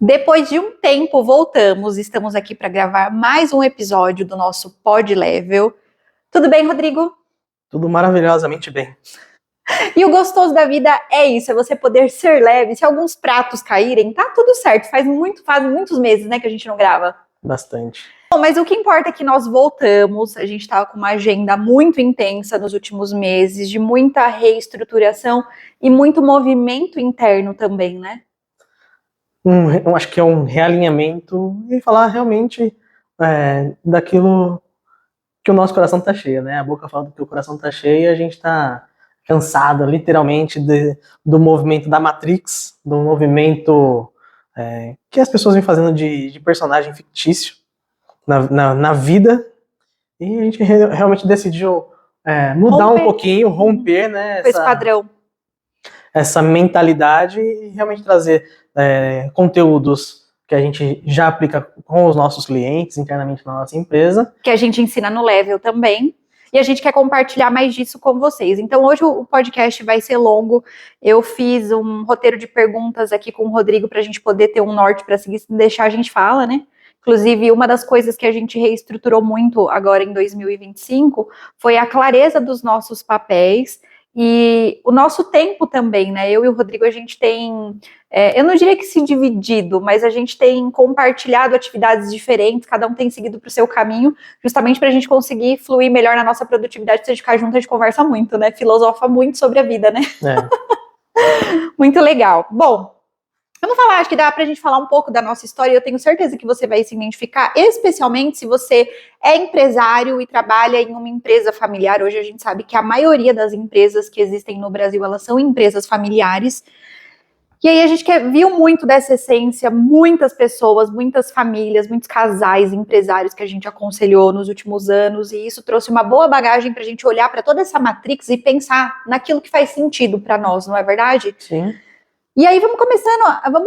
Depois de um tempo, voltamos. Estamos aqui para gravar mais um episódio do nosso Pod Level. Tudo bem, Rodrigo? Tudo maravilhosamente bem. E o gostoso da vida é isso, é você poder ser leve. Se alguns pratos caírem, tá tudo certo. Faz muitos meses, né, que a gente não grava. Bastante. Bom, mas o que importa é que nós voltamos. A gente estava com uma agenda muito intensa nos últimos meses, de muita reestruturação e muito movimento interno também, né? Eu acho que é um realinhamento e falar realmente daquilo que o nosso coração está cheio, né? A boca fala do que o coração está cheio e a gente está cansado, literalmente, do movimento da Matrix, do movimento que as pessoas vêm fazendo de personagem fictício na vida, e a gente realmente decidiu mudar um pouquinho, romper, né, esse padrão. Essa mentalidade e realmente trazer conteúdos que a gente já aplica com os nossos clientes internamente na nossa empresa. Que a gente ensina no Level também. E a gente quer compartilhar mais disso com vocês. Então, hoje o podcast vai ser longo. Eu fiz um roteiro de perguntas aqui com o Rodrigo para a gente poder ter um norte para seguir, se deixar a gente fala, né? Inclusive, uma das coisas que a gente reestruturou muito agora em 2025 foi a clareza dos nossos papéis e o nosso tempo também, né? Eu e o Rodrigo, a gente tem, eu não diria que se dividido, mas a gente tem compartilhado atividades diferentes, cada um tem seguido para o seu caminho, justamente para a gente conseguir fluir melhor na nossa produtividade. Se a gente ficar junto, a gente conversa muito, né? Filosofa muito sobre a vida, né? Muito legal. Bom, vamos falar, acho que dá pra gente falar um pouco da nossa história. Eu tenho certeza que você vai se identificar, especialmente se você é empresário e trabalha em uma empresa familiar. Hoje a gente sabe que a maioria das empresas que existem no Brasil, elas são empresas familiares. E aí a gente viu muito dessa essência, muitas pessoas, muitas famílias, muitos casais, empresários que a gente aconselhou nos últimos anos, e isso trouxe uma boa bagagem pra gente olhar para toda essa matrix e pensar naquilo que faz sentido para nós, não é verdade? Sim. E aí vamos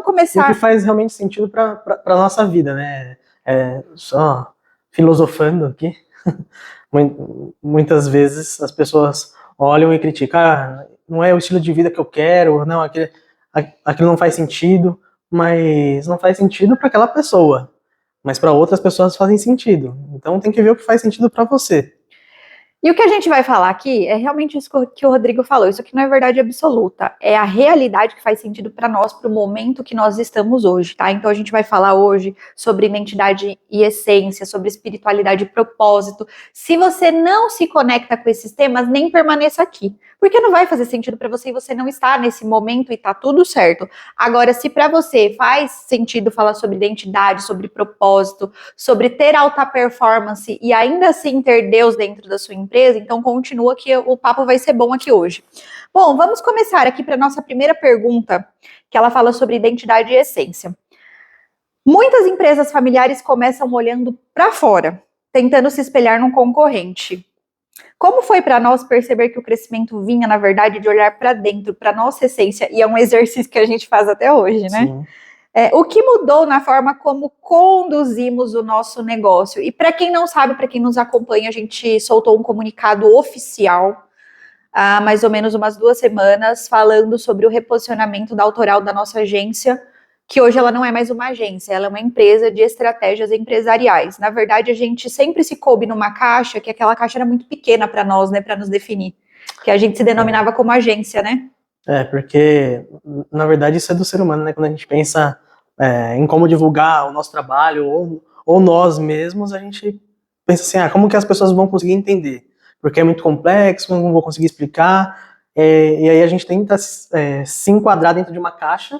começar. O que faz realmente sentido para a nossa vida, né? Só filosofando aqui. Muitas vezes as pessoas olham e criticam, não é o estilo de vida que eu quero, não, aquilo não faz sentido, mas não faz sentido para aquela pessoa, mas para outras pessoas fazem sentido. Então tem que ver o que faz sentido para você. E o que a gente vai falar aqui é realmente isso que o Rodrigo falou. Isso aqui não é verdade absoluta. É a realidade que faz sentido para nós, para o momento que nós estamos hoje, tá? Então a gente vai falar hoje sobre identidade e essência, sobre espiritualidade e propósito. Se você não se conecta com esses temas, nem permaneça aqui. Porque não vai fazer sentido para você e você não está nesse momento e tá tudo certo. Agora, se para você faz sentido falar sobre identidade, sobre propósito, sobre ter alta performance e ainda assim ter Deus dentro da sua empresa, então continua que o papo vai ser bom aqui hoje. Bom, vamos começar aqui para nossa primeira pergunta, que ela fala sobre identidade e essência. Muitas empresas familiares começam olhando para fora, tentando se espelhar num concorrente. Como foi para nós perceber que o crescimento vinha, na verdade, de olhar para dentro, para nossa essência, e é um exercício que a gente faz até hoje, né? Sim. O que mudou na forma como conduzimos o nosso negócio? E para quem não sabe, para quem nos acompanha, a gente soltou um comunicado oficial há mais ou menos umas 2 semanas, falando sobre o reposicionamento da autoral da nossa agência, que hoje ela não é mais uma agência, ela é uma empresa de estratégias empresariais. Na verdade, a gente sempre se coube numa caixa, que aquela caixa era muito pequena para nós, né, para nos definir, que a gente se denominava como agência, né? Porque, na verdade, isso é do ser humano, né? Quando a gente pensa em como divulgar o nosso trabalho, ou nós mesmos, a gente pensa assim, como que as pessoas vão conseguir entender? Porque é muito complexo, não vou conseguir explicar, e aí a gente tenta se enquadrar dentro de uma caixa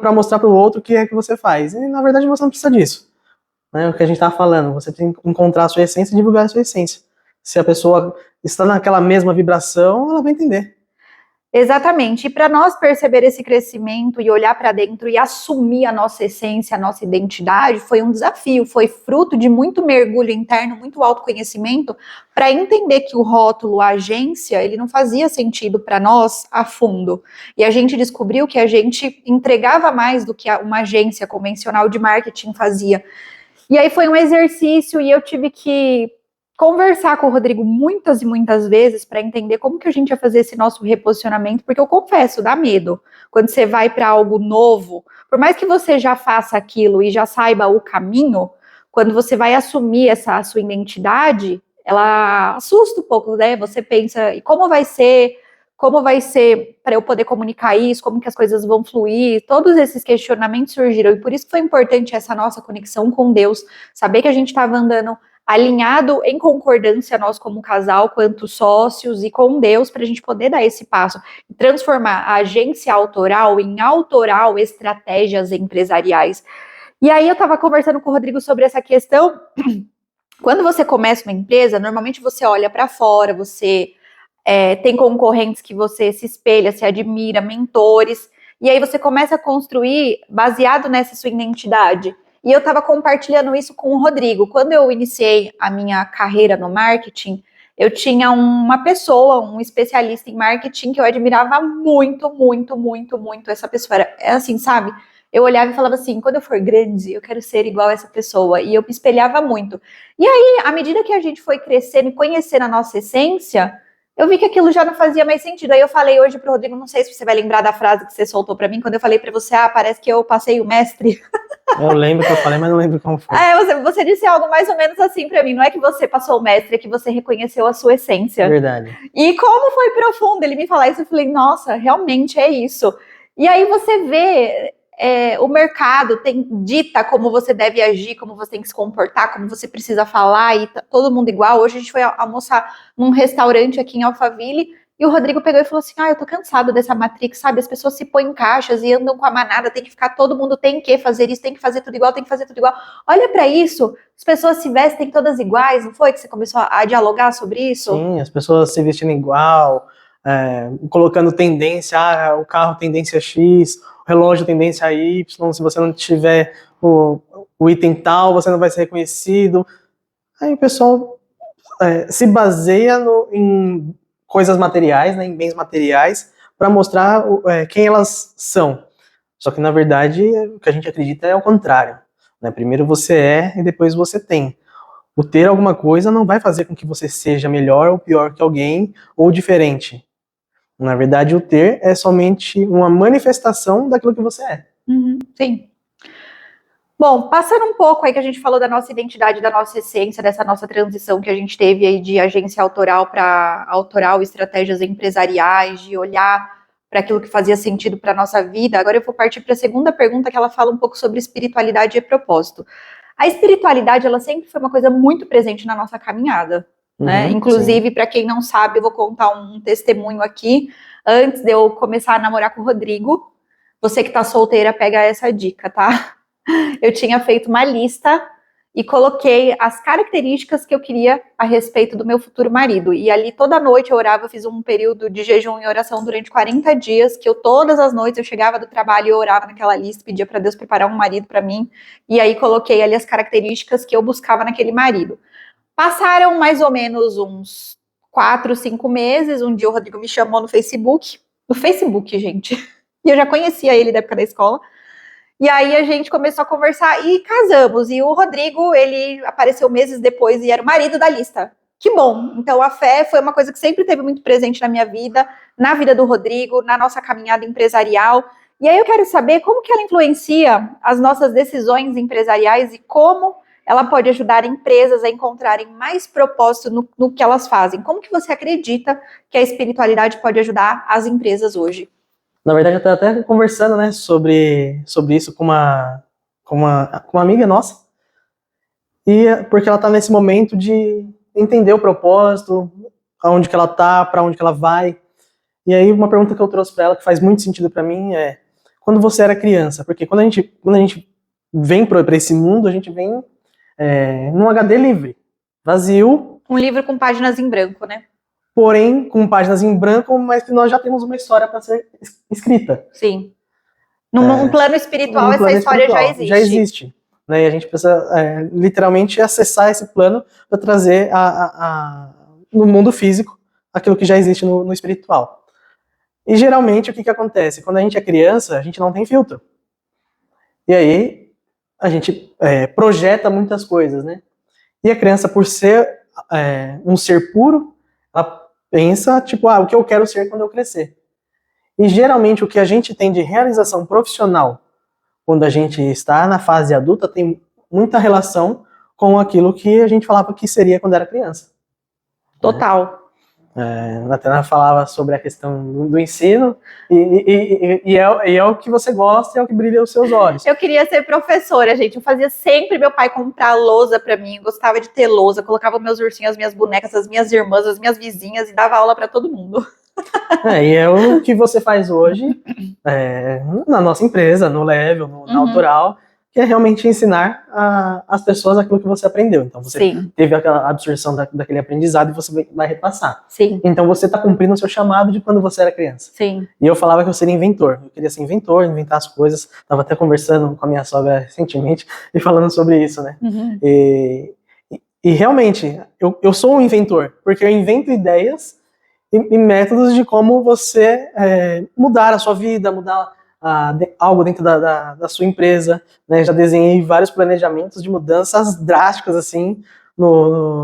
para mostrar para o outro o que é que você faz. E, na verdade, você não precisa disso. Né? O que a gente estava falando, você tem que encontrar a sua essência e divulgar a sua essência. Se a pessoa está naquela mesma vibração, ela vai entender. Exatamente. E para nós perceber esse crescimento e olhar para dentro e assumir a nossa essência, a nossa identidade, foi um desafio, foi fruto de muito mergulho interno, muito autoconhecimento, para entender que o rótulo, a agência, ele não fazia sentido para nós a fundo. E a gente descobriu que a gente entregava mais do que uma agência convencional de marketing fazia. E aí foi um exercício e eu tive que conversar com o Rodrigo muitas e muitas vezes para entender como que a gente ia fazer esse nosso reposicionamento, porque eu confesso, dá medo. Quando você vai para algo novo, por mais que você já faça aquilo e já saiba o caminho, quando você vai assumir essa sua identidade, ela assusta um pouco, né? Você pensa, e como vai ser? Como vai ser para eu poder comunicar isso? Como que as coisas vão fluir? Todos esses questionamentos surgiram e por isso que foi importante essa nossa conexão com Deus, saber que a gente estava andando alinhado em concordância nós como casal, quanto sócios e com Deus, para a gente poder dar esse passo e transformar a agência autoral em autoral estratégias empresariais. E aí eu estava conversando com o Rodrigo sobre essa questão. Quando você começa uma empresa, normalmente você olha para fora, você tem concorrentes que você se espelha, se admira, mentores, e aí você começa a construir baseado nessa sua identidade. E eu estava compartilhando isso com o Rodrigo. Quando eu iniciei a minha carreira no marketing, eu tinha uma pessoa, um especialista em marketing que eu admirava muito, muito, muito, muito. Essa pessoa era assim, sabe? Eu olhava e falava assim, quando eu for grande, eu quero ser igual a essa pessoa. E eu me espelhava muito. E aí, à medida que a gente foi crescendo e conhecendo a nossa essência, eu vi que aquilo já não fazia mais sentido. Aí eu falei hoje pro Rodrigo, não sei se você vai lembrar da frase que você soltou para mim, quando eu falei para você, parece que eu passei o mestre. Eu lembro que eu falei, mas não lembro como foi. Você disse algo mais ou menos assim para mim. Não é que você passou o mestre, é que você reconheceu a sua essência. Verdade. E como foi profundo ele me falar isso, eu falei, nossa, realmente é isso. E aí você vê, o mercado dita como você deve agir, como você tem que se comportar, como você precisa falar, e tá todo mundo igual. Hoje a gente foi almoçar num restaurante aqui em Alphaville, e o Rodrigo pegou e falou assim, eu tô cansado dessa Matrix, sabe? As pessoas se põem em caixas e andam com a manada, tem que ficar, todo mundo tem que fazer isso, tem que fazer tudo igual, tem que fazer tudo igual. Olha para isso, as pessoas se vestem todas iguais, não foi que você começou a dialogar sobre isso? Sim, as pessoas se vestindo igual, colocando tendência, o carro tendência X, o relógio tendência Y, se você não tiver o item tal, você não vai ser reconhecido. Aí o pessoal se baseia em coisas materiais, né, em bens materiais, para mostrar quem elas são. Só que, na verdade, o que a gente acredita é o contrário. Né? Primeiro você é e depois você tem. O ter alguma coisa não vai fazer com que você seja melhor ou pior que alguém ou diferente. Na verdade, o ter é somente uma manifestação daquilo que você é. Sim. Bom, passando um pouco aí que a gente falou da nossa identidade, da nossa essência, dessa nossa transição que a gente teve aí de agência autoral para autoral, estratégias empresariais, de olhar para aquilo que fazia sentido para a nossa vida. Agora eu vou partir para a segunda pergunta, que ela fala um pouco sobre espiritualidade e propósito. A espiritualidade, ela sempre foi uma coisa muito presente na nossa caminhada, né? Inclusive, para quem não sabe, eu vou contar um testemunho aqui. Antes de eu começar a namorar com o Rodrigo, você que tá solteira, pega essa dica, tá? Eu tinha feito uma lista e coloquei as características que eu queria a respeito do meu futuro marido. E ali toda noite eu orava, eu fiz um período de jejum e oração durante 40 dias, que todas as noites eu chegava do trabalho e eu orava naquela lista, pedia para Deus preparar um marido para mim. E aí coloquei ali as características que eu buscava naquele marido. Passaram mais ou menos uns 4, 5 meses, um dia o Rodrigo me chamou no Facebook, gente, e eu já conhecia ele da época da escola. E aí a gente começou a conversar e casamos. E o Rodrigo, ele apareceu meses depois e era o marido da lista. Que bom! Então a fé foi uma coisa que sempre teve muito presente na minha vida, na vida do Rodrigo, na nossa caminhada empresarial. E aí eu quero saber como que ela influencia as nossas decisões empresariais e como ela pode ajudar empresas a encontrarem mais propósito no que elas fazem. Como que você acredita que a espiritualidade pode ajudar as empresas hoje? Na verdade, eu estava até conversando, né, sobre isso com uma amiga nossa, e porque ela está nesse momento de entender o propósito, aonde que ela está, para onde que ela vai. E aí uma pergunta que eu trouxe para ela, que faz muito sentido para mim, é quando você era criança, porque quando a gente vem para esse mundo, a gente vem num HD livre, vazio. Um livro com páginas em branco, né? Porém, com páginas em branco, mas que nós já temos uma história para ser escrita. Sim. Num plano espiritual, essa história já existe. Já existe. Né? E a gente precisa, literalmente, acessar esse plano para trazer no mundo físico aquilo que já existe no espiritual. E, geralmente, o que acontece? Quando a gente é criança, a gente não tem filtro. E aí, a gente projeta muitas coisas, né? E a criança, por ser um ser puro, ela pensa, tipo, o que eu quero ser quando eu crescer. E geralmente o que a gente tem de realização profissional quando a gente está na fase adulta tem muita relação com aquilo que a gente falava que seria quando era criança. Total. A Tana falava sobre a questão do ensino e é o que você gosta, é o que brilha os seus olhos. Eu queria ser professora, gente. Eu fazia sempre meu pai comprar lousa pra mim. Eu gostava de ter lousa, colocava meus ursinhos, as minhas bonecas, as minhas irmãs, as minhas vizinhas e dava aula pra todo mundo. E é o que você faz hoje na nossa empresa, no Level, na Autoral, que é realmente ensinar as pessoas aquilo que você aprendeu. Então você teve aquela absorção daquele aprendizado e você vai repassar. Sim. Então você está cumprindo o seu chamado de quando você era criança. Sim. E eu falava que eu seria inventor. Eu queria ser inventor, inventar as coisas. Estava até conversando com a minha sogra recentemente e falando sobre isso, né? E realmente, eu sou um inventor, porque eu invento ideias e métodos de como você mudar a sua vida, mudar algo dentro da sua empresa, né? Já desenhei vários planejamentos de mudanças drásticas, assim,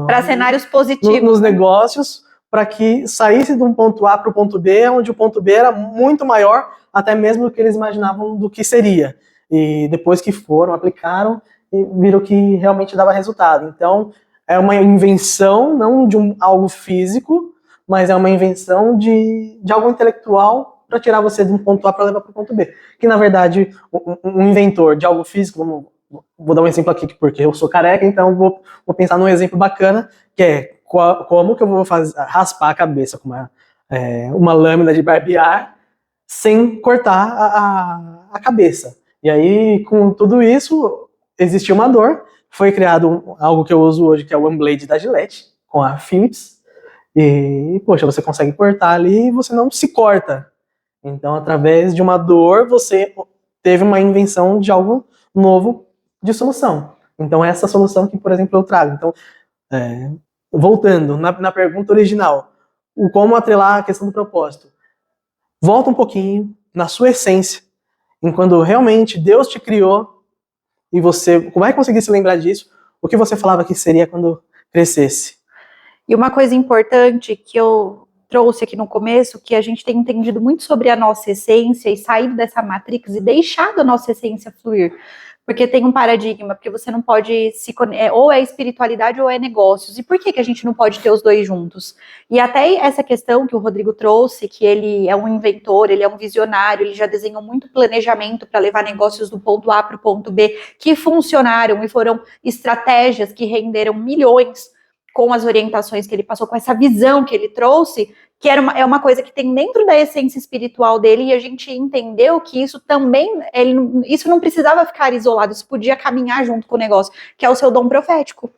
para cenários positivos, nos negócios, para que saísse de um ponto A para o ponto B, onde o ponto B era muito maior, até mesmo do que eles imaginavam do que seria. E depois que foram, aplicaram, e viram que realmente dava resultado. Então, é uma invenção, não de algo físico, mas é uma invenção de algo intelectual para tirar você de um ponto A para levar para o ponto B. Que, na verdade, um inventor de algo físico, vou dar um exemplo aqui, porque eu sou careca, então vou pensar num exemplo bacana, que é como que eu vou raspar a cabeça com uma lâmina de barbear sem cortar a cabeça. E aí, com tudo isso, existiu uma dor, foi criado algo que eu uso hoje, que é o OneBlade da Gillette, com a Philips, e, poxa, você consegue cortar ali e você não se corta. Então, através de uma dor, você teve uma invenção de algo novo de solução. Então, essa solução que, por exemplo, eu trago. Então, voltando na pergunta original, o como atrelar a questão do propósito. Volta um pouquinho na sua essência, em quando realmente Deus te criou e você vai conseguir se lembrar disso, o que você falava que seria quando crescesse. E uma coisa importante que eu trouxe aqui no começo, que a gente tem entendido muito sobre a nossa essência e saído dessa matrix e deixado a nossa essência fluir. Porque tem um paradigma, porque você não pode ou é espiritualidade ou é negócios. E por que a gente não pode ter os dois juntos? E até essa questão que o Rodrigo trouxe, que ele é um inventor, ele é um visionário, ele já desenhou muito planejamento para levar negócios do ponto A para o ponto B, que funcionaram e foram estratégias que renderam milhões com as orientações que ele passou, com essa visão que ele trouxe, que é uma coisa que tem dentro da essência espiritual dele, e a gente entendeu que isso também, isso não precisava ficar isolado, isso podia caminhar junto com o negócio, que é o seu dom profético.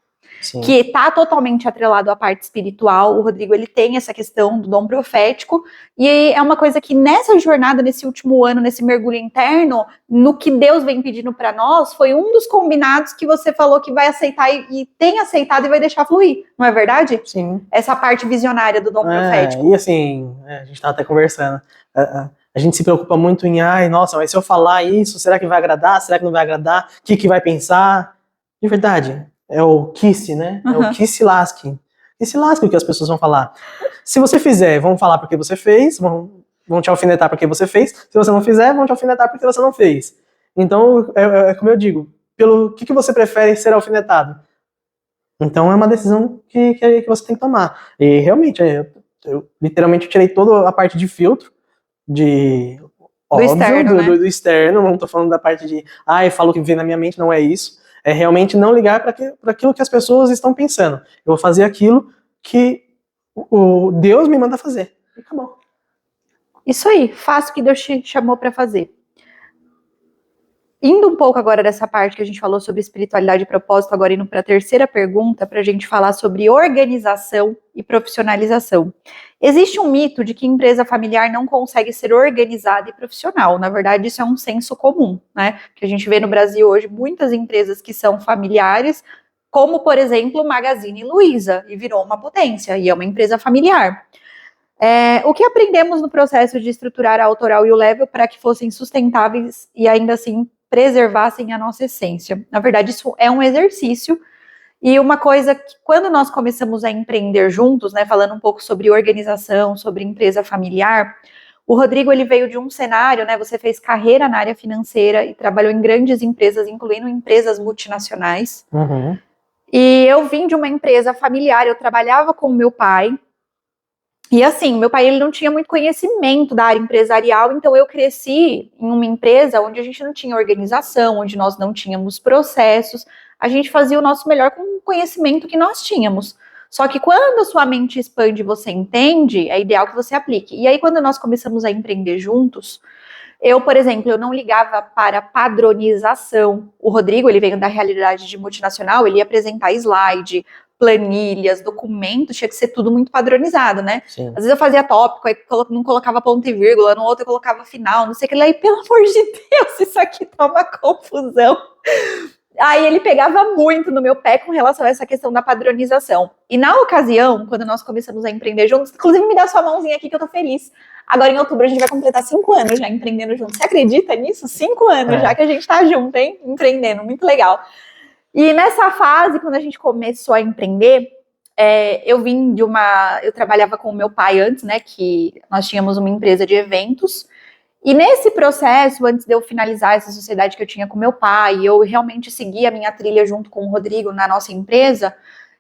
Sim. Que está totalmente atrelado à parte espiritual. O Rodrigo, ele tem essa questão do dom profético, e é uma coisa que nessa jornada, nesse último ano, nesse mergulho interno, no que Deus vem pedindo para nós, foi um dos combinados que você falou que vai aceitar e tem aceitado e vai deixar fluir, não é verdade? Sim. Essa parte visionária do dom profético. E assim, a gente estava até conversando, a gente se preocupa muito em, nossa, mas se eu falar isso, será que vai agradar? Será que não vai agradar? O que vai pensar? De verdade, é o que se, né? É o que se lasque. Que se lasque o que as pessoas vão falar. Se você fizer, vão falar porque você fez, vão te alfinetar porque você fez. Se você não fizer, vão te alfinetar porque você não fez. Então, como eu digo, pelo que você prefere ser alfinetado? Então, é uma decisão que você tem que tomar. E, realmente, eu literalmente tirei toda a parte de filtro, do externo, né? do externo, não tô falando da parte de, eu falo o que vem na minha mente, não é isso. É realmente não ligar para aquilo que as pessoas estão pensando. Eu vou fazer aquilo que o Deus me manda fazer. E acabou. Isso aí, faça o que Deus te chamou para fazer. Indo um pouco agora dessa parte que a gente falou sobre espiritualidade e propósito, agora indo para a terceira pergunta, para a gente falar sobre organização e profissionalização. Existe um mito de que empresa familiar não consegue ser organizada e profissional. Na verdade, isso é um senso comum, né? Que a gente vê no Brasil hoje muitas empresas que são familiares, como, por exemplo, o Magazine Luiza, e virou uma potência, e é uma empresa familiar. O que aprendemos no processo de estruturar a Autoral e o Level para que fossem sustentáveis e ainda assim preservassem a nossa essência? Na verdade, isso é um exercício E uma coisa que, quando nós começamos a empreender juntos, né, falando um pouco sobre organização, sobre empresa familiar, o Rodrigo, ele veio de um cenário, né, você fez carreira na área financeira e trabalhou em grandes empresas, incluindo empresas multinacionais. Uhum. E eu vim de uma empresa familiar, eu trabalhava com o meu pai. E assim, meu pai, ele não tinha muito conhecimento da área empresarial, então eu cresci em uma empresa onde a gente não tinha organização, onde nós não tínhamos processos, a gente fazia o nosso melhor com o conhecimento que nós tínhamos. Só que quando a sua mente expande e você entende, é ideal que você aplique. E aí, quando nós começamos a empreender juntos, eu, por exemplo, eu não ligava para padronização. O Rodrigo, ele veio da realidade de multinacional, ele ia apresentar slide, planilhas, documentos, tinha que ser tudo muito padronizado, né? Sim. Às vezes eu fazia tópico, aí não colocava ponto e vírgula, no outro eu colocava final, não sei o que lá, e pelo amor de Deus, isso aqui tá uma confusão. Aí ele pegava muito no meu pé com relação a essa questão da padronização. E na ocasião, quando nós começamos a empreender juntos, inclusive me dá sua mãozinha aqui que eu tô feliz. Agora em outubro a gente vai completar 5 anos já empreendendo juntos. Você acredita nisso? 5 anos já que a gente tá junto, hein? Empreendendo, muito legal. E nessa fase, quando a gente começou a empreender, eu vim de eu trabalhava com o meu pai antes, né, que nós tínhamos uma empresa de eventos, e nesse processo, antes de eu finalizar essa sociedade que eu tinha com meu pai, eu realmente segui a minha trilha junto com o Rodrigo na nossa empresa,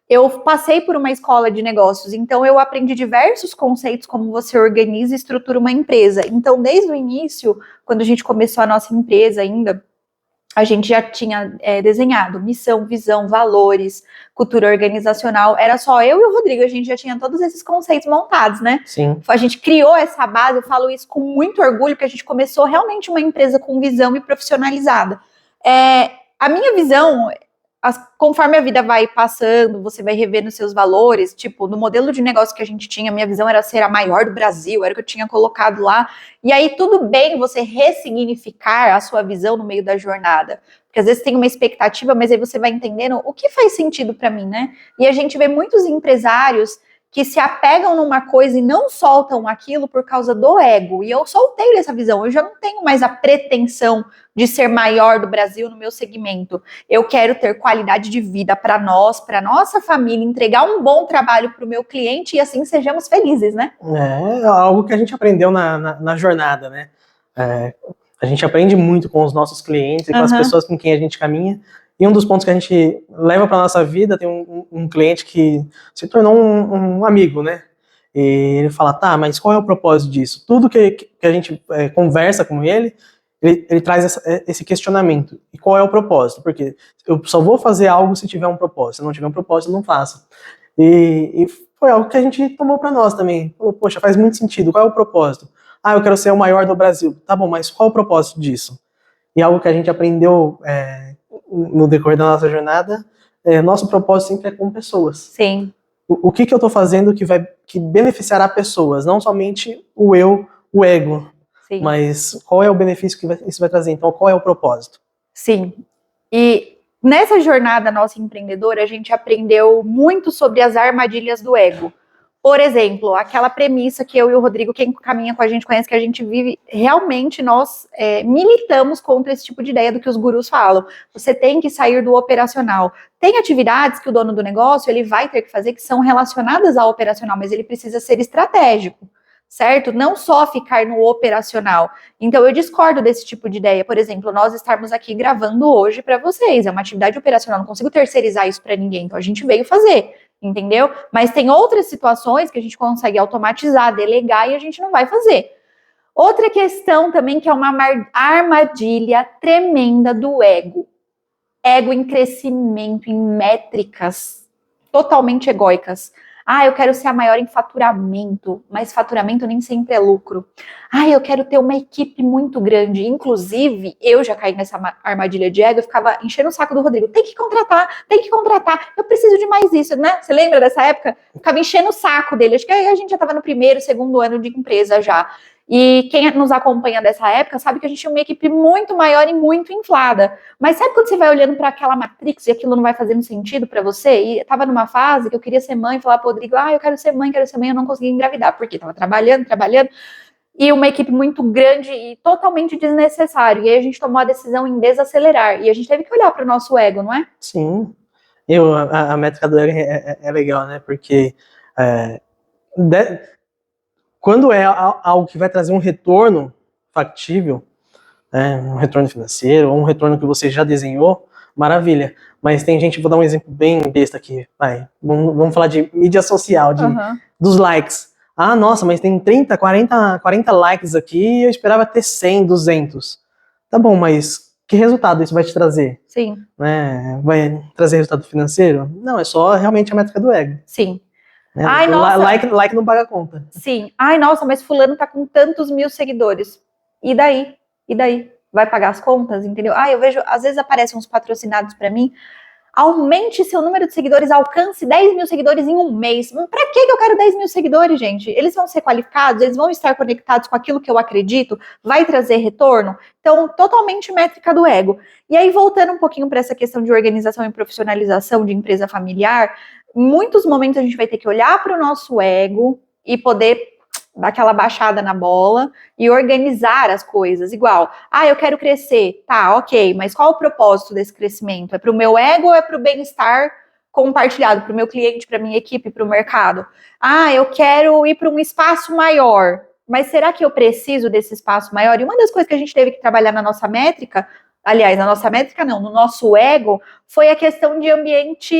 eu passei por uma escola de negócios, então eu aprendi diversos conceitos como você organiza e estrutura uma empresa. Então, desde o início, quando a gente começou a nossa empresa ainda, a gente já tinha desenhado missão, visão, valores, cultura organizacional. Era só eu e o Rodrigo, a gente já tinha todos esses conceitos montados, né? Sim. A gente criou essa base, eu falo isso com muito orgulho, porque a gente começou realmente uma empresa com visão e profissionalizada. A minha visão, conforme a vida vai passando, você vai revendo os seus valores, tipo, no modelo de negócio que a gente tinha, minha visão era ser a maior do Brasil, era o que eu tinha colocado lá, e aí tudo bem você ressignificar a sua visão no meio da jornada, porque às vezes tem uma expectativa, mas aí você vai entendendo o que faz sentido para mim, né? E a gente vê muitos empresários que se apegam numa coisa e não soltam aquilo por causa do ego, e eu soltei dessa visão, eu já não tenho mais a pretensão de ser maior do Brasil no meu segmento. Eu quero ter qualidade de vida para nós, para nossa família, entregar um bom trabalho para o meu cliente e assim sejamos felizes, né? É algo que a gente aprendeu na jornada, né? A gente aprende muito com os nossos clientes e com as pessoas com quem a gente caminha. E um dos pontos que a gente leva para nossa vida, tem um cliente que se tornou um amigo, né? E ele fala, tá, mas qual é o propósito disso? Tudo que a gente conversa com ele traz esse questionamento. E qual é o propósito? Porque eu só vou fazer algo se tiver um propósito. Se não tiver um propósito, eu não faço. E foi algo que a gente tomou para nós também. Falou, poxa, faz muito sentido. Qual é o propósito? Ah, eu quero ser o maior do Brasil. Tá bom, mas qual é o propósito disso? E algo que a gente aprendeu no decorrer da nossa jornada, nosso propósito sempre é com pessoas. Sim. O que eu estou fazendo que beneficiará pessoas, não somente o ego. Sim. Mas qual é o benefício que isso vai trazer? Então, qual é o propósito? Sim. E nessa jornada nossa empreendedora, a gente aprendeu muito sobre as armadilhas do ego. Por exemplo, aquela premissa que eu e o Rodrigo, quem caminha com a gente conhece, que a gente vive, realmente nós militamos contra esse tipo de ideia do que os gurus falam. Você tem que sair do operacional. Tem atividades que o dono do negócio ele vai ter que fazer que são relacionadas ao operacional, mas ele precisa ser estratégico, certo? Não só ficar no operacional. Então, eu discordo desse tipo de ideia. Por exemplo, nós estarmos aqui gravando hoje para vocês. É uma atividade operacional, não consigo terceirizar isso para ninguém. Então, a gente veio fazer. Entendeu? Mas tem outras situações que a gente consegue automatizar, delegar e a gente não vai fazer. Outra questão também que é uma armadilha tremenda do ego. Ego em crescimento, em métricas totalmente egóicas. Ah, eu quero ser a maior em faturamento, mas faturamento nem sempre é lucro. Ah, eu quero ter uma equipe muito grande. Inclusive, eu já caí nessa armadilha de ego, eu ficava enchendo o saco do Rodrigo. Tem que contratar, eu preciso de mais isso, né? Você lembra dessa época? Eu ficava enchendo o saco dele. Acho que a gente já estava no primeiro, segundo ano de empresa já. E quem nos acompanha dessa época sabe que a gente tinha uma equipe muito maior e muito inflada. Mas sabe quando você vai olhando para aquela matrix e aquilo não vai fazendo sentido para você? E estava numa fase que eu queria ser mãe, falar para o Rodrigo, eu quero ser mãe, eu não conseguia engravidar, porque estava trabalhando, e uma equipe muito grande e totalmente desnecessário. E aí a gente tomou a decisão em desacelerar. E a gente teve que olhar para o nosso ego, não é? Sim. A métrica do ego é legal, né? Porque é, de- quando é algo que vai trazer um retorno factível, né, um retorno financeiro, ou um retorno que você já desenhou, maravilha. Mas tem gente, vou dar um exemplo bem besta aqui, vai. Vamos falar de mídia social, dos likes. Ah, nossa, mas tem 30, 40 likes aqui, eu esperava ter 100, 200. Tá bom, mas que resultado isso vai te trazer? Sim. Né? Vai trazer resultado financeiro? Não, é só realmente a métrica do ego. Sim. Né? Ai, nossa. Like não paga a conta. Sim. Ai, nossa, mas fulano tá com tantos mil seguidores. E daí? E daí? Vai pagar as contas, entendeu? Ah, eu vejo, às vezes aparecem uns patrocinados pra mim. Aumente seu número de seguidores, alcance 10 mil seguidores em um mês. Pra que eu quero 10 mil seguidores, gente? Eles vão ser qualificados, eles vão estar conectados com aquilo que eu acredito, vai trazer retorno. Então, totalmente métrica do ego. E aí, voltando um pouquinho para essa questão de organização e profissionalização de empresa familiar, em muitos momentos a gente vai ter que olhar para o nosso ego e poder dar aquela baixada na bola e organizar as coisas, igual, eu quero crescer, tá, ok, mas qual o propósito desse crescimento? É para o meu ego ou é para o bem-estar compartilhado, para o meu cliente, para a minha equipe, para o mercado? Eu quero ir para um espaço maior, mas será que eu preciso desse espaço maior? E uma das coisas que a gente teve que trabalhar na nossa métrica, aliás, na nossa métrica não, no nosso ego, foi a questão de ambiente,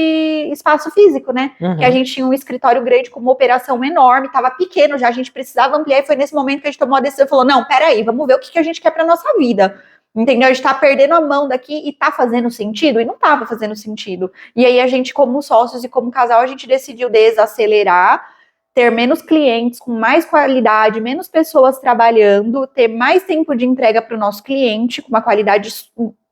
espaço físico, né? Uhum. Que a gente tinha um escritório grande com uma operação enorme, estava pequeno já, a gente precisava ampliar, e foi nesse momento que a gente tomou a decisão e falou, não, peraí, vamos ver o que a gente quer para nossa vida. Entendeu? A gente tá perdendo a mão daqui e tá fazendo sentido? E não tava fazendo sentido. E aí a gente, como sócios e como casal, a gente decidiu desacelerar, ter menos clientes, com mais qualidade, menos pessoas trabalhando, ter mais tempo de entrega para o nosso cliente, com uma qualidade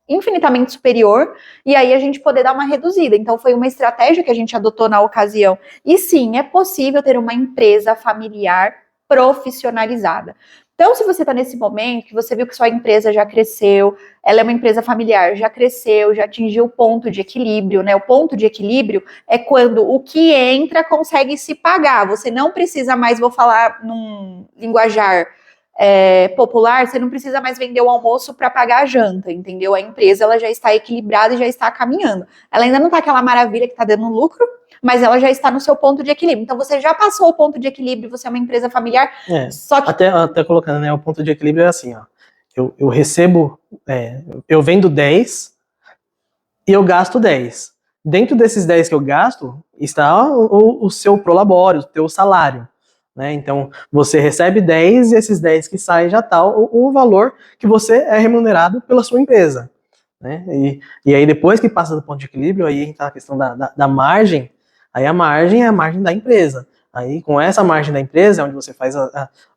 infinitamente superior, e aí a gente poder dar uma reduzida. Então, foi uma estratégia que a gente adotou na ocasião. E sim, é possível ter uma empresa familiar profissionalizada. Então, se você está nesse momento, que você viu que sua empresa já cresceu, ela é uma empresa familiar, já cresceu, já atingiu o ponto de equilíbrio, né? O ponto de equilíbrio é quando o que entra consegue se pagar. Você não precisa mais, vou falar num linguajar popular, você não precisa mais vender o almoço para pagar a janta, entendeu? A empresa ela já está equilibrada e já está caminhando. Ela ainda não está aquela maravilha que está dando lucro, mas ela já está no seu ponto de equilíbrio. Então, você já passou o ponto de equilíbrio, você é uma empresa familiar. Só que... até colocando, né, o ponto de equilíbrio é assim, ó. Eu recebo, eu vendo 10 e eu gasto 10. Dentro desses 10 que eu gasto, está o seu prolabore, o teu salário. Né? Então, você recebe 10 e esses 10 que saem já está o valor que você é remunerado pela sua empresa. Né? E aí, depois que passa do ponto de equilíbrio, aí entra a questão da margem. Aí a margem é a margem da empresa. Aí, com essa margem da empresa, é onde você faz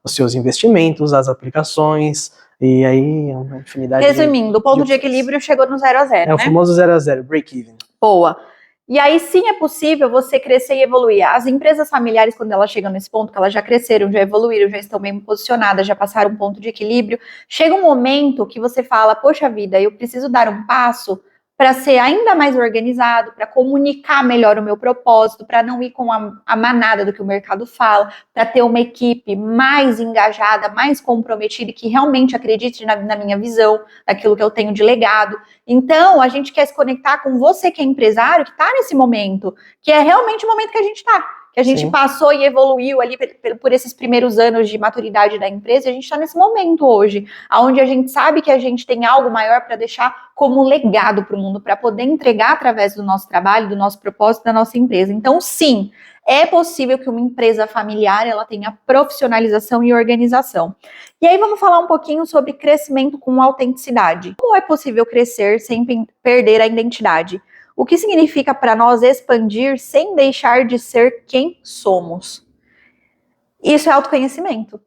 os seus investimentos, as aplicações, e aí uma infinidade. Resumindo, o ponto de equilíbrio chegou no 0 a 0, né? O famoso 0 a 0, break-even. Boa. E aí sim é possível você crescer e evoluir. As empresas familiares, quando elas chegam nesse ponto, que elas já cresceram, já evoluíram, já estão bem posicionadas, já passaram um ponto de equilíbrio, chega um momento que você fala, poxa vida, eu preciso dar um passo para ser ainda mais organizado, para comunicar melhor o meu propósito, para não ir com a manada do que o mercado fala, para ter uma equipe mais engajada, mais comprometida e que realmente acredite na minha visão, naquilo que eu tenho de legado. Então, a gente quer se conectar com você que é empresário, que está nesse momento, que é realmente o momento que a gente está. Que a gente passou e evoluiu ali por esses primeiros anos de maturidade da empresa, e a gente está nesse momento hoje, onde a gente sabe que a gente tem algo maior para deixar como legado para o mundo, para poder entregar através do nosso trabalho, do nosso propósito, da nossa empresa. Então, sim, é possível que uma empresa familiar ela tenha profissionalização e organização. E aí vamos falar um pouquinho sobre crescimento com autenticidade. Como é possível crescer sem perder a identidade? O que significa para nós expandir sem deixar de ser quem somos? Isso é autoconhecimento.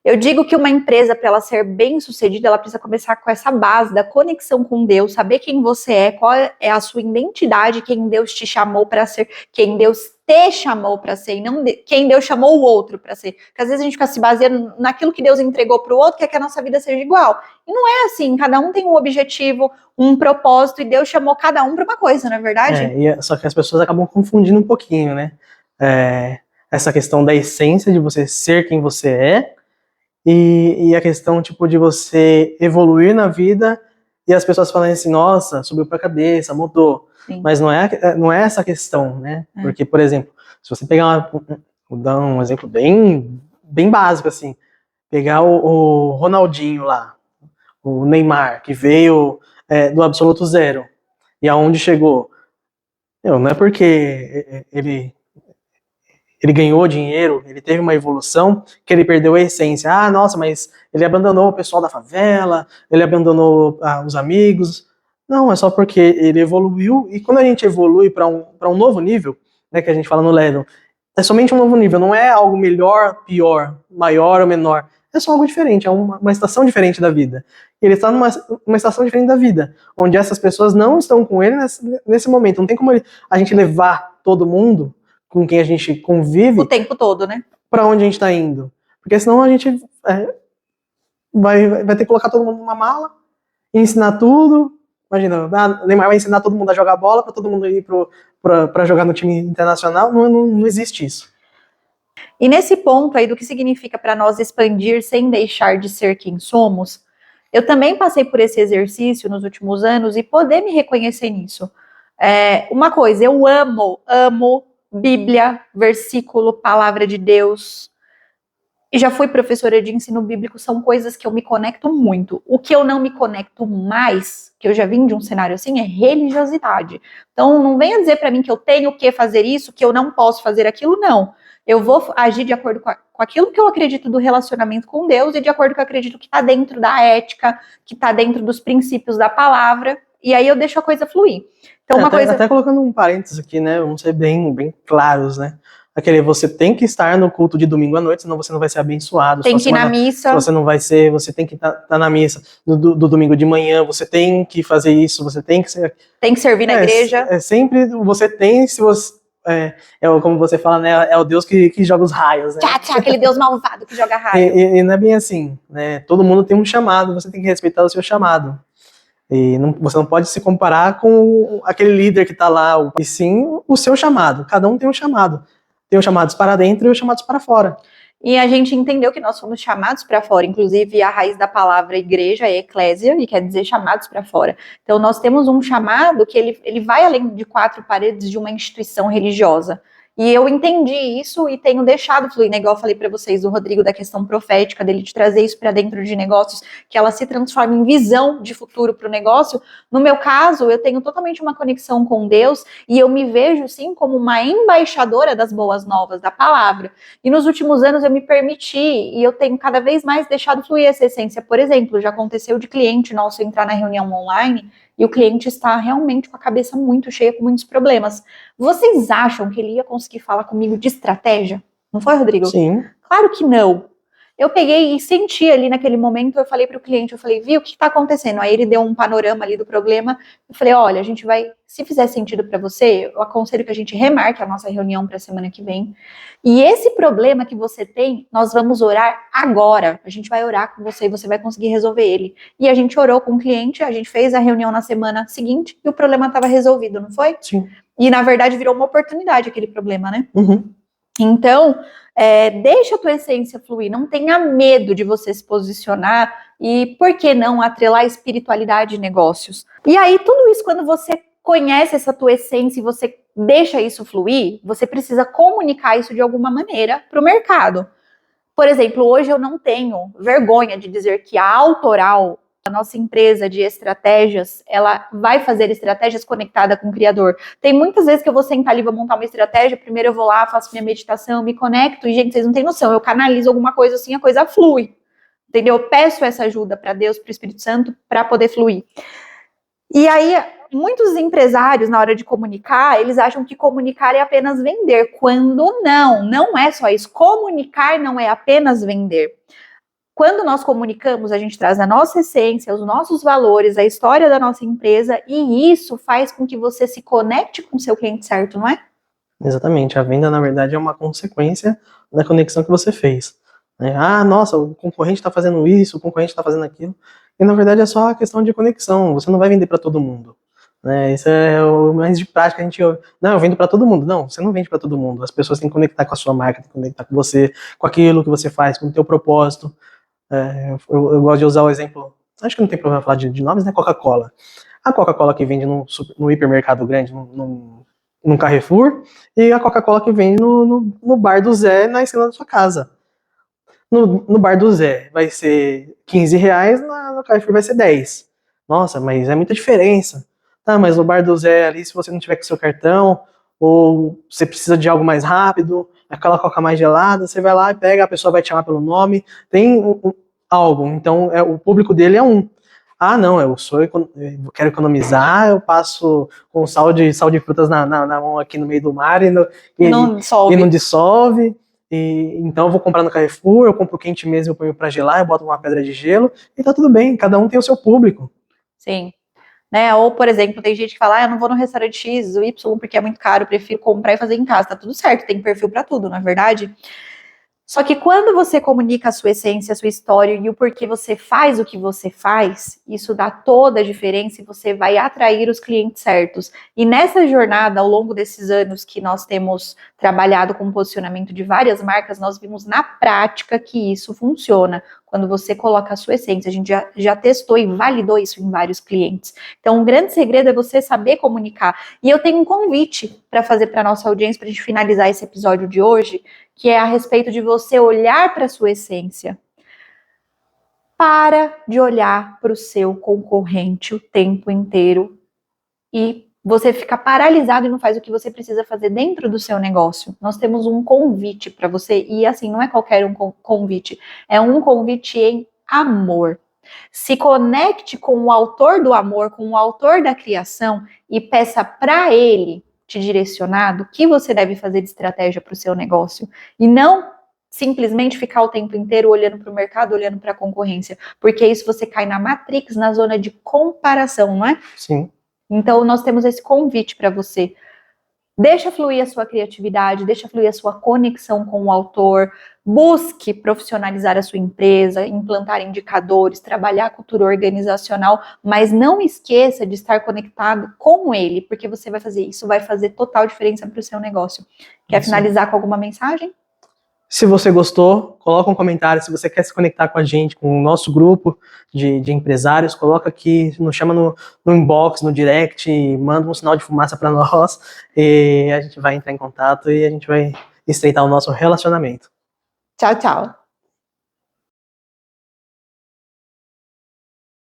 Eu digo que uma empresa, para ela ser bem sucedida, ela precisa começar com essa base da conexão com Deus, saber quem você é, qual é a sua identidade, quem Deus te chamou para ser, quem Deus te chamou para ser, e não quem Deus chamou o outro para ser. Porque às vezes a gente fica se baseando naquilo que Deus entregou para o outro, que a nossa vida seja igual. E não é assim, cada um tem um objetivo, um propósito, e Deus chamou cada um para uma coisa, não é verdade? Só que as pessoas acabam confundindo um pouquinho, né? Essa questão da essência de você ser quem você é, e a questão, tipo, de você evoluir na vida e as pessoas falam assim, nossa, subiu pra cabeça, mudou. Sim. Mas não é essa a questão, né? Porque, por exemplo, se você pegar vou dar um exemplo bem básico, assim, pegar o Ronaldinho lá, o Neymar, que veio do absoluto zero, e aonde chegou. Não é porque ele ganhou dinheiro, ele teve uma evolução, que ele perdeu a essência. Ah, nossa, mas ele abandonou o pessoal da favela, ele abandonou os amigos. Não, é só porque ele evoluiu, e quando a gente evolui para um novo nível, né, que a gente fala no level, é somente um novo nível, não é algo melhor, pior, maior ou menor. É só algo diferente, é uma estação diferente da vida. Ele está numa estação diferente da vida, onde essas pessoas não estão com ele nesse momento. Não tem como a gente levar todo mundo com quem a gente convive o tempo todo, né? Para onde a gente está indo. Porque senão a gente vai ter que colocar todo mundo numa mala, ensinar tudo. Imagina, o Neymar vai ensinar todo mundo a jogar bola para todo mundo ir para jogar no time internacional. Não existe isso. E nesse ponto aí do que significa para nós expandir sem deixar de ser quem somos, eu também passei por esse exercício nos últimos anos e poder me reconhecer nisso. Uma coisa, eu amo Bíblia, versículo, palavra de Deus. E já fui professora de ensino bíblico, são coisas que eu me conecto muito. O que eu não me conecto mais, que eu já vim de um cenário assim, é religiosidade. Então não venha dizer para mim que eu tenho que fazer isso, que eu não posso fazer aquilo, não. Eu vou agir de acordo com aquilo que eu acredito do relacionamento com Deus e de acordo com o que eu acredito que está dentro da ética, que está dentro dos princípios da palavra, e aí eu deixo a coisa fluir. Então, até colocando um parênteses aqui, né? Vamos ser bem claros, né? Você tem que estar no culto de domingo à noite, senão você não vai ser abençoado. Tem que ir na missa. Você não vai ser, você tem que estar na missa do domingo de manhã, você tem que fazer isso, você tem que ser... Tem que servir na igreja. Sempre você tem, se você... como você fala, né? É o Deus que joga os raios, né? Aquele Deus malvado que joga raio. E não é bem assim, né? Todo mundo tem um chamado, você tem que respeitar o seu chamado. E você não pode se comparar com aquele líder que está lá, e sim o seu chamado. Cada um tem um chamado. Tem os chamados para dentro e os chamados para fora. E a gente entendeu que nós fomos chamados para fora. Inclusive, a raiz da palavra igreja é eclésia, e quer dizer chamados para fora. Então, nós temos um chamado que ele vai além de 4 paredes de uma instituição religiosa. E eu entendi isso e tenho deixado fluir, né? Igual eu falei para vocês do Rodrigo, da questão profética, dele de trazer isso para dentro de negócios, que ela se transforma em visão de futuro para o negócio. No meu caso, eu tenho totalmente uma conexão com Deus e eu me vejo, sim, como uma embaixadora das boas novas, da palavra. E nos últimos anos eu me permiti e eu tenho cada vez mais deixado fluir essa essência. Por exemplo, já aconteceu de cliente nosso entrar na reunião online e o cliente está realmente com a cabeça muito cheia, com muitos problemas. Vocês acham que ele ia conseguir falar comigo de estratégia? Não foi, Rodrigo? Sim. Claro que não. Eu peguei e senti ali naquele momento, eu falei para o cliente, eu falei, viu, o que está acontecendo? Aí ele deu um panorama ali do problema, eu falei, olha, a gente vai, se fizer sentido para você, eu aconselho que a gente remarque a nossa reunião para a semana que vem. E esse problema que você tem, nós vamos orar agora. A gente vai orar com você e você vai conseguir resolver ele. E a gente orou com o cliente, a gente fez a reunião na semana seguinte e o problema estava resolvido, não foi? Sim. E na verdade virou uma oportunidade aquele problema, né? Uhum. Então, deixa a tua essência fluir, não tenha medo de você se posicionar e, por que não, atrelar espiritualidade e negócios. E aí, tudo isso, quando você conhece essa tua essência e você deixa isso fluir, você precisa comunicar isso de alguma maneira para o mercado. Por exemplo, hoje eu não tenho vergonha de dizer que a Autoral, a nossa empresa de estratégias, ela vai fazer estratégias conectadas com o criador. Tem muitas vezes que eu vou sentar ali, vou montar uma estratégia, primeiro eu vou lá, faço minha meditação, me conecto, e gente, vocês não têm noção, eu canalizo alguma coisa assim, a coisa flui, entendeu? Eu peço essa ajuda para Deus, para o Espírito Santo, para poder fluir. E aí, muitos empresários, na hora de comunicar, eles acham que comunicar é apenas vender, quando não é só isso. Comunicar não é apenas vender. Quando nós comunicamos, a gente traz a nossa essência, os nossos valores, a história da nossa empresa, e isso faz com que você se conecte com o seu cliente certo, não é? Exatamente. A venda, na verdade, é uma consequência da conexão que você fez. Ah, nossa, o concorrente está fazendo isso, o concorrente está fazendo aquilo. E, na verdade, é só a questão de conexão. Você não vai vender para todo mundo. Isso é o mais de prática. Não, eu vendo para todo mundo. Não, você não vende para todo mundo. As pessoas têm que conectar com a sua marca, têm que conectar com você, com aquilo que você faz, com o teu propósito. Eu gosto de usar o exemplo acho que não tem problema falar de nomes, né? Coca-Cola. A Coca-Cola que vende no hipermercado grande, no Carrefour, e a Coca-Cola que vende no bar do Zé, na esquina da sua casa. No bar do Zé vai ser R$ 15, no Carrefour vai ser 10. Nossa, mas é muita diferença. Tá, mas no bar do Zé ali, se você não tiver com seu cartão, ou você precisa de algo mais rápido, aquela coca mais gelada, você vai lá e pega, a pessoa vai te chamar pelo nome, tem algo. Então, o público dele é um. Ah, não, eu quero economizar, eu passo com sal de frutas na mão aqui no meio do mar Não dissolve. e não dissolve. Então eu vou comprar no Carrefour, eu compro quente mesmo, eu ponho pra gelar, eu boto uma pedra de gelo e tá tudo bem, cada um tem o seu público. Sim. Né? Ou, por exemplo, tem gente que fala, eu não vou no restaurante X ou Y porque é muito caro, eu prefiro comprar e fazer em casa. Tá tudo certo, tem perfil para tudo, não é verdade? Só que quando você comunica a sua essência, a sua história e o porquê você faz o que você faz, isso dá toda a diferença e você vai atrair os clientes certos. E nessa jornada, ao longo desses anos que nós temos trabalhado com o posicionamento de várias marcas, nós vimos na prática que isso funciona. Quando você coloca a sua essência, a gente já testou e validou isso em vários clientes. Então, um grande segredo é você saber comunicar. E eu tenho um convite para fazer para a nossa audiência, para a gente finalizar esse episódio de hoje, que é a respeito de você olhar para a sua essência. Para de olhar para o seu concorrente o tempo inteiro e você fica paralisado e não faz o que você precisa fazer dentro do seu negócio. Nós temos um convite para você, e assim, não é qualquer um convite, é um convite em amor. Se conecte com o autor do amor, com o autor da criação e peça para ele te direcionar do que você deve fazer de estratégia para o seu negócio. E não simplesmente ficar o tempo inteiro olhando para o mercado, olhando para a concorrência. Porque isso você cai na Matrix, na zona de comparação, não é? Sim. Então, nós temos esse convite para você. Deixa fluir a sua criatividade, deixa fluir a sua conexão com o autor, busque profissionalizar a sua empresa, implantar indicadores, trabalhar a cultura organizacional, mas não esqueça de estar conectado com ele, porque você vai fazer isso, vai fazer total diferença para o seu negócio. Quer finalizar com alguma mensagem? Se você gostou, coloca um comentário. Se você quer se conectar com a gente, com o nosso grupo de empresários, coloca aqui, nos chama no inbox, no direct, manda um sinal de fumaça para nós e a gente vai entrar em contato e a gente vai estreitar o nosso relacionamento. Tchau, tchau.